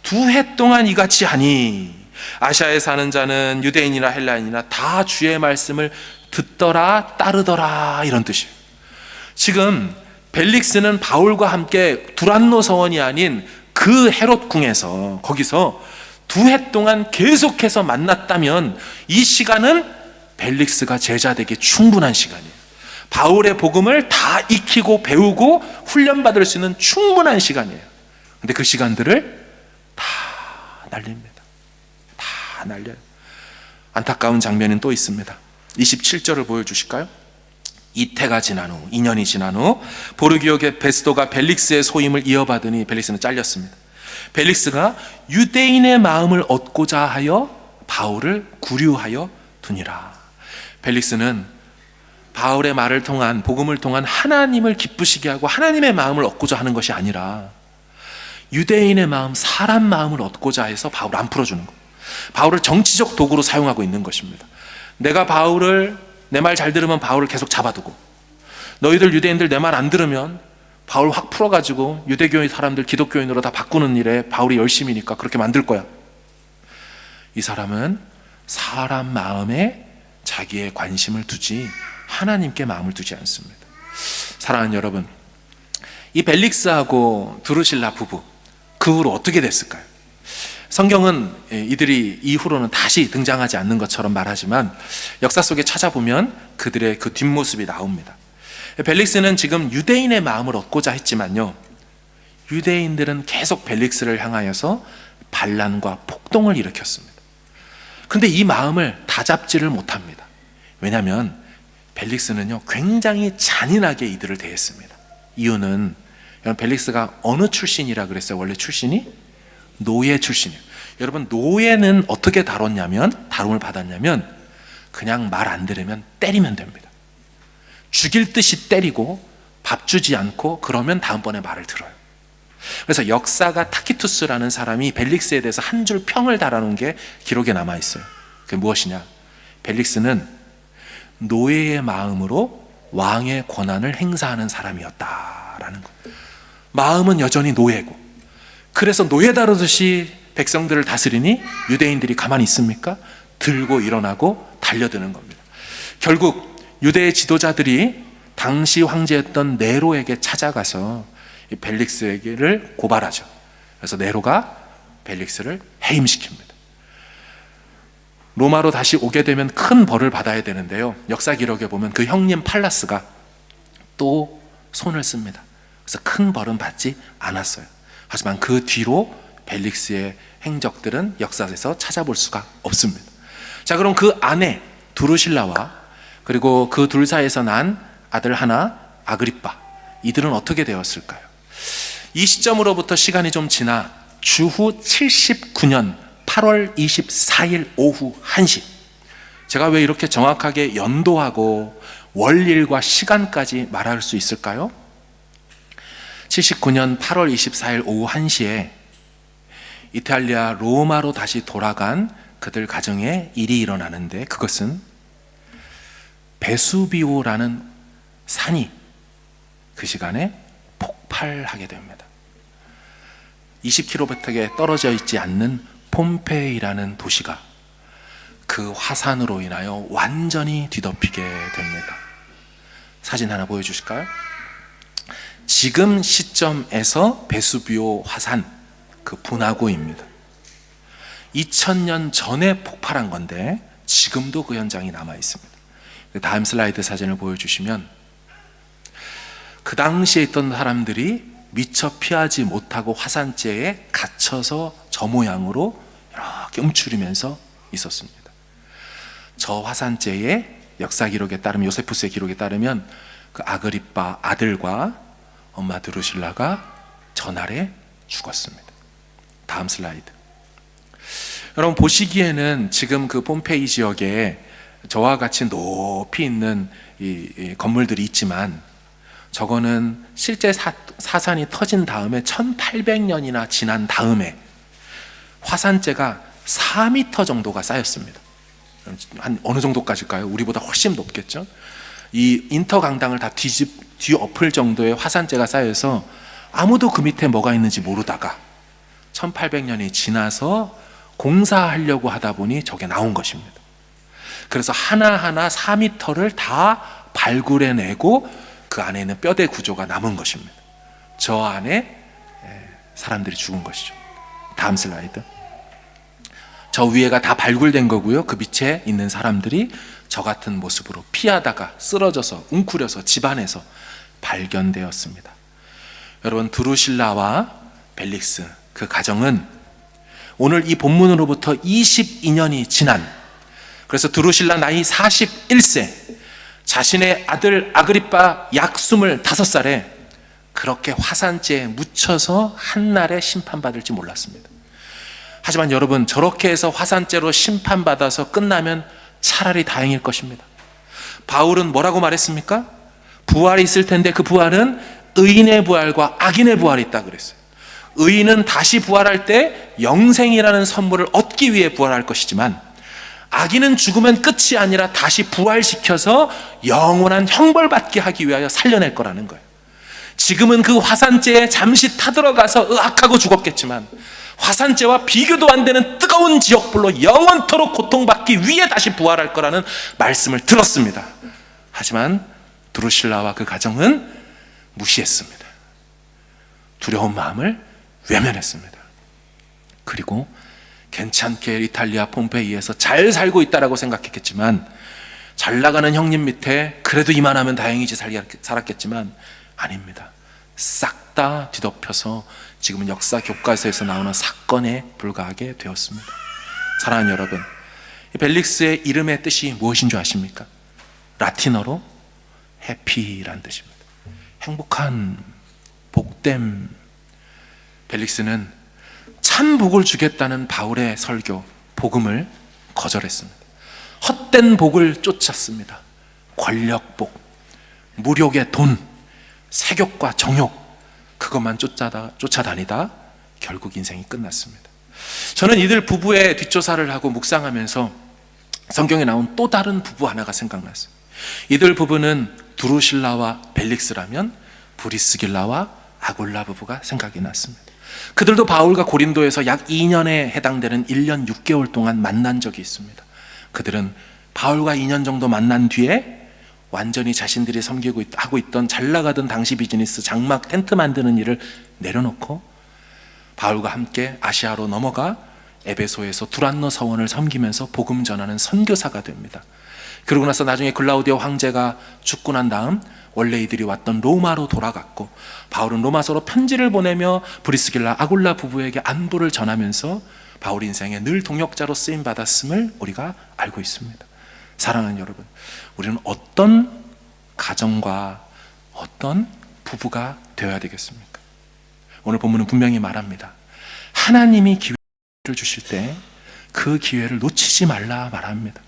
2해 동안 이같이 하니 아시아에 사는 자는 유대인이나 헬라인이나 다 주의 말씀을 듣더라 따르더라, 이런 뜻이에요. 지금 벨릭스는 바울과 함께 두란노 서원이 아닌 그 헤롯 궁에서, 거기서 2해 동안 계속해서 만났다면 이 시간은 벨릭스가 제자 되기 충분한 시간이에요. 바울의 복음을 다 익히고 배우고 훈련받을 수 있는 충분한 시간이에요. 근데 그 시간들을 다 날립니다. 다 날려요. 안타까운 장면은 또 있습니다. 27절을 보여주실까요? 이태가 지난 후, 2년이 지난 후 보르기오의 베스도가 벨릭스의 소임을 이어받으니 벨릭스는 잘렸습니다. 벨릭스가 유대인의 마음을 얻고자 하여 바울을 구류하여 두니라. 벨릭스는 바울의 말을 통한, 복음을 통한 하나님을 기쁘시게 하고 하나님의 마음을 얻고자 하는 것이 아니라 유대인의 마음, 사람 마음을 얻고자 해서 바울을 안 풀어주는 거예요. 바울을 정치적 도구로 사용하고 있는 것입니다. 내가 바울을, 내 말 잘 들으면 바울을 계속 잡아두고, 너희들 유대인들 내 말 안 들으면 바울 확 풀어가지고 유대교인 사람들 기독교인으로 다 바꾸는 일에 바울이 열심이니까 그렇게 만들 거야. 이 사람은 사람 마음에 자기의 관심을 두지 하나님께 마음을 두지 않습니다. 사랑하는 여러분, 이 벨릭스하고 드루실라 부부, 그 후로 어떻게 됐을까요? 성경은 이들이 이후로는 다시 등장하지 않는 것처럼 말하지만 역사 속에 찾아보면 그들의 그 뒷모습이 나옵니다. 벨릭스는 지금 유대인의 마음을 얻고자 했지만요, 유대인들은 계속 벨릭스를 향하여서 반란과 폭동을 일으켰습니다. 그런데 이 마음을 다잡지를 못합니다. 왜냐하면 벨릭스는요 굉장히 잔인하게 이들을 대했습니다. 이유는, 벨릭스가 어느 출신이라 그랬어요? 원래 출신이 노예 출신이에요. 여러분, 노예는 어떻게 다룸을 받았냐면 그냥 말 안 들으면 때리면 됩니다. 죽일 듯이 때리고 밥 주지 않고 그러면 다음번에 말을 들어요. 그래서 역사가 타키투스라는 사람이 벨릭스에 대해서 한 줄 평을 달아놓은 게 기록에 남아 있어요. 그게 무엇이냐? 벨릭스는 노예의 마음으로 왕의 권한을 행사하는 사람이었다라는 것. 마음은 여전히 노예고, 그래서 노예 다루듯이 백성들을 다스리니 유대인들이 가만히 있습니까? 들고 일어나고 달려드는 겁니다. 결국 유대의 지도자들이 당시 황제였던 네로에게 찾아가서 이 벨릭스를 고발하죠. 그래서 네로가 벨릭스를 해임시킵니다. 로마로 다시 오게 되면 큰 벌을 받아야 되는데요, 역사 기록에 보면 그 형님 팔라스가 또 손을 씁니다. 그래서 큰 벌은 받지 않았어요. 하지만 그 뒤로 벨릭스의 행적들은 역사에서 찾아볼 수가 없습니다. 자, 그럼 그 아내 두루실라와 그리고 그 둘 사이에서 난 아들 하나 아그리빠, 이들은 어떻게 되었을까요? 이 시점으로부터 시간이 좀 지나 주후 79년 8월 24일 오후 1시, 제가 왜 이렇게 정확하게 연도하고 월일과 시간까지 말할 수 있을까요? 79년 8월 24일 오후 1시에 이탈리아 로마로 다시 돌아간 그들 가정에 일이 일어나는데, 그것은 베수비오라는 산이 그 시간에 폭발하게 됩니다. 20km밖에 떨어져 있지 않는 폼페이라는 도시가 그 화산으로 인하여 완전히 뒤덮이게 됩니다. 사진 하나 보여주실까요? 지금 시점에서 베수비오 화산 그 분화구입니다. 2000년 전에 폭발한 건데 지금도 그 현장이 남아 있습니다. 다음 슬라이드 사진을 보여주시면 그 당시에 있던 사람들이 미처 피하지 못하고 화산재에 갇혀서 저 모양으로 이렇게 움츠리면서 있었습니다. 저 화산재의 역사 기록에 따르면, 요세푸스의 기록에 따르면 그 아그리빠 아들과 엄마 드루실라가 전날에 죽었습니다. 다음 슬라이드. 여러분 보시기에는 지금 그 폼페이 지역에 저와 같이 높이 있는 이 건물들이 있지만, 저거는 실제 사산이 터진 다음에 1800년이나 지난 다음에 화산재가 4m 정도가 쌓였습니다. 한 어느 정도까지일까요? 우리보다 훨씬 높겠죠? 이 인터 강당을 다 뒤엎을 정도의 화산재가 쌓여서 아무도 그 밑에 뭐가 있는지 모르다가 1800년이 지나서 공사하려고 하다 보니 저게 나온 것입니다. 그래서 하나하나 4m를 다 발굴해내고 그 안에 있는 뼈대 구조가 남은 것입니다. 저 안에 사람들이 죽은 것이죠. 다음 슬라이드. 저 위에가 다 발굴된 거고요. 그 밑에 있는 사람들이 저 같은 모습으로 피하다가 쓰러져서 웅크려서 집안에서 발견되었습니다. 여러분, 드루실라와 벨릭스 그 가정은 오늘 이 본문으로부터 22년이 지난, 그래서 드루실라 나이 41세, 자신의 아들 아그리빠 약 25살에 그렇게 화산재에 묻혀서 한날에 심판받을지 몰랐습니다. 하지만 여러분, 저렇게 해서 화산재로 심판받아서 끝나면 차라리 다행일 것입니다. 바울은 뭐라고 말했습니까? 부활이 있을 텐데 그 부활은 의인의 부활과 악인의 부활이 있다 그랬어요. 의인은 다시 부활할 때 영생이라는 선물을 얻기 위해 부활할 것이지만, 악인은 죽으면 끝이 아니라 다시 부활시켜서 영원한 형벌받게 하기 위하여 살려낼 거라는 거예요. 지금은 그 화산재에 잠시 타들어가서 의악하고 죽었겠지만, 화산재와 비교도 안 되는 뜨거운 지옥불로 영원토록 고통받기 위해 다시 부활할 거라는 말씀을 들었습니다. 하지만 드루실라와 그 가정은 무시했습니다. 두려운 마음을 외면했습니다. 그리고 괜찮게 이탈리아 폼페이에서 잘 살고 있다라고 생각했겠지만, 잘 나가는 형님 밑에 그래도 이만하면 다행이지 살았겠지만 아닙니다. 싹 다 뒤덮여서 지금은 역사 교과서에서 나오는 사건에 불과하게 되었습니다. 사랑하는 여러분, 이 벨릭스의 이름의 뜻이 무엇인 줄 아십니까? 라틴어로 해피란 뜻입니다. 행복한, 복됨. 벨릭스는 참 복을 주겠다는 바울의 설교, 복음을 거절했습니다. 헛된 복을 쫓았습니다. 권력복, 무력의 돈, 세욕과 정욕, 그것만 쫓아다니다 결국 인생이 끝났습니다. 저는 이들 부부의 뒷조사를 하고 묵상하면서 성경에 나온 또 다른 부부 하나가 생각났어요. 이들 부부는 드루실라와 벨릭스라면 브리스길라와 아굴라 부부가 생각이 났습니다. 그들도 바울과 고린도에서 약 2년에 해당되는 1년 6개월 동안 만난 적이 있습니다. 그들은 바울과 2년 정도 만난 뒤에 완전히 자신들이 섬기고 하고 있던 잘 나가던 당시 비즈니스, 장막 텐트 만드는 일을 내려놓고 바울과 함께 아시아로 넘어가 에베소에서 두란노 서원을 섬기면서 복음 전하는 선교사가 됩니다. 그러고 나서 나중에 글라우디오 황제가 죽고 난 다음 원래 이들이 왔던 로마로 돌아갔고, 바울은 로마서로 편지를 보내며 브리스길라 아굴라 부부에게 안부를 전하면서 바울 인생에 늘 동역자로 쓰임 받았음을 우리가 알고 있습니다. 사랑하는 여러분, 우리는 어떤 가정과 어떤 부부가 되어야 되겠습니까? 오늘 본문은 분명히 말합니다. 하나님이 기회를 주실 때 그 기회를 놓치지 말라 말합니다.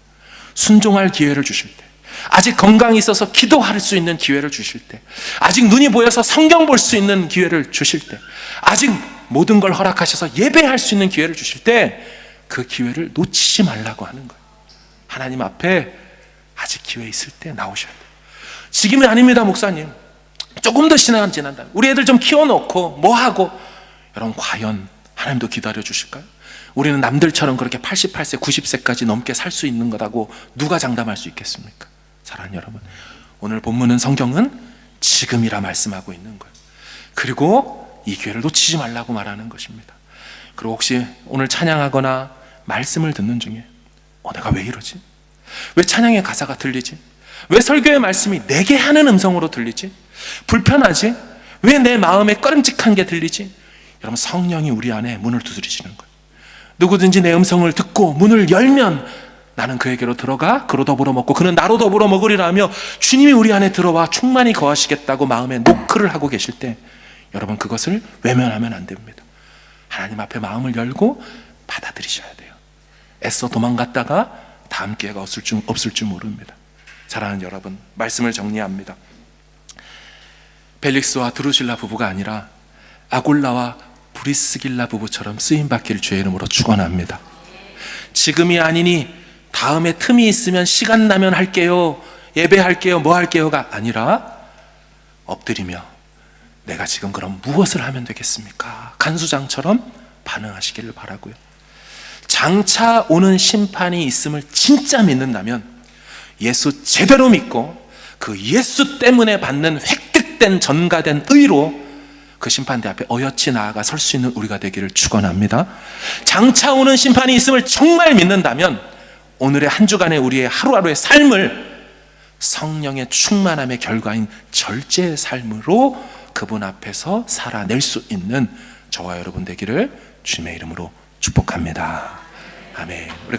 순종할 기회를 주실 때, 아직 건강이 있어서 기도할 수 있는 기회를 주실 때, 아직 눈이 보여서 성경 볼 수 있는 기회를 주실 때, 아직 모든 걸 허락하셔서 예배할 수 있는 기회를 주실 때 그 기회를 놓치지 말라고 하는 거예요. 하나님 앞에 아직 기회 있을 때 나오셔야 돼요. 지금이 아닙니다, 목사님. 조금 더 시간 지난다. 우리 애들 좀 키워놓고 뭐 하고. 여러분, 과연 하나님도 기다려 주실까요? 우리는 남들처럼 그렇게 88세, 90세까지 넘게 살 수 있는 거라고 누가 장담할 수 있겠습니까? 사랑하는 여러분, 오늘 본문은, 성경은 지금이라 말씀하고 있는 거예요. 그리고 이 기회를 놓치지 말라고 말하는 것입니다. 그리고 혹시 오늘 찬양하거나 말씀을 듣는 중에 내가 왜 이러지? 왜 찬양의 가사가 들리지? 왜 설교의 말씀이 내게 하는 음성으로 들리지? 불편하지? 왜 내 마음에 꺼림칙한 게 들리지? 여러분, 성령이 우리 안에 문을 두드리시는 거예요. 누구든지 내 음성을 듣고 문을 열면 나는 그에게로 들어가 그로 더불어 먹고 그는 나로 더불어 먹으리라며 주님이 우리 안에 들어와 충만히 거하시겠다고 마음에 노크를 하고 계실 때 여러분 그것을 외면하면 안 됩니다. 하나님 앞에 마음을 열고 받아들이셔야 돼요. 애써 도망갔다가 다음 기회가 없을 줄 모릅니다. 사랑하는 여러분, 말씀을 정리합니다. 벨릭스와 드루실라 부부가 아니라 아굴라와 브리스길라 부부처럼 쓰임받기를 주의 이름으로 축원합니다. 지금이 아니니 다음에 틈이 있으면 시간 나면 할게요, 예배할게요, 뭐 할게요가 아니라 엎드리며 내가 지금 그럼 무엇을 하면 되겠습니까? 간수장처럼 반응하시기를 바라고요. 장차 오는 심판이 있음을 진짜 믿는다면 예수 제대로 믿고 그 예수 때문에 받는 획득된 전가된 의로 그 심판대 앞에 어여치 나아가 설 수 있는 우리가 되기를 축원합니다. 장차 오는 심판이 있음을 정말 믿는다면 오늘의 한 주간의 우리의 하루하루의 삶을 성령의 충만함의 결과인 절제의 삶으로 그분 앞에서 살아낼 수 있는 저와 여러분 되기를 주님의 이름으로 축복합니다. 아멘.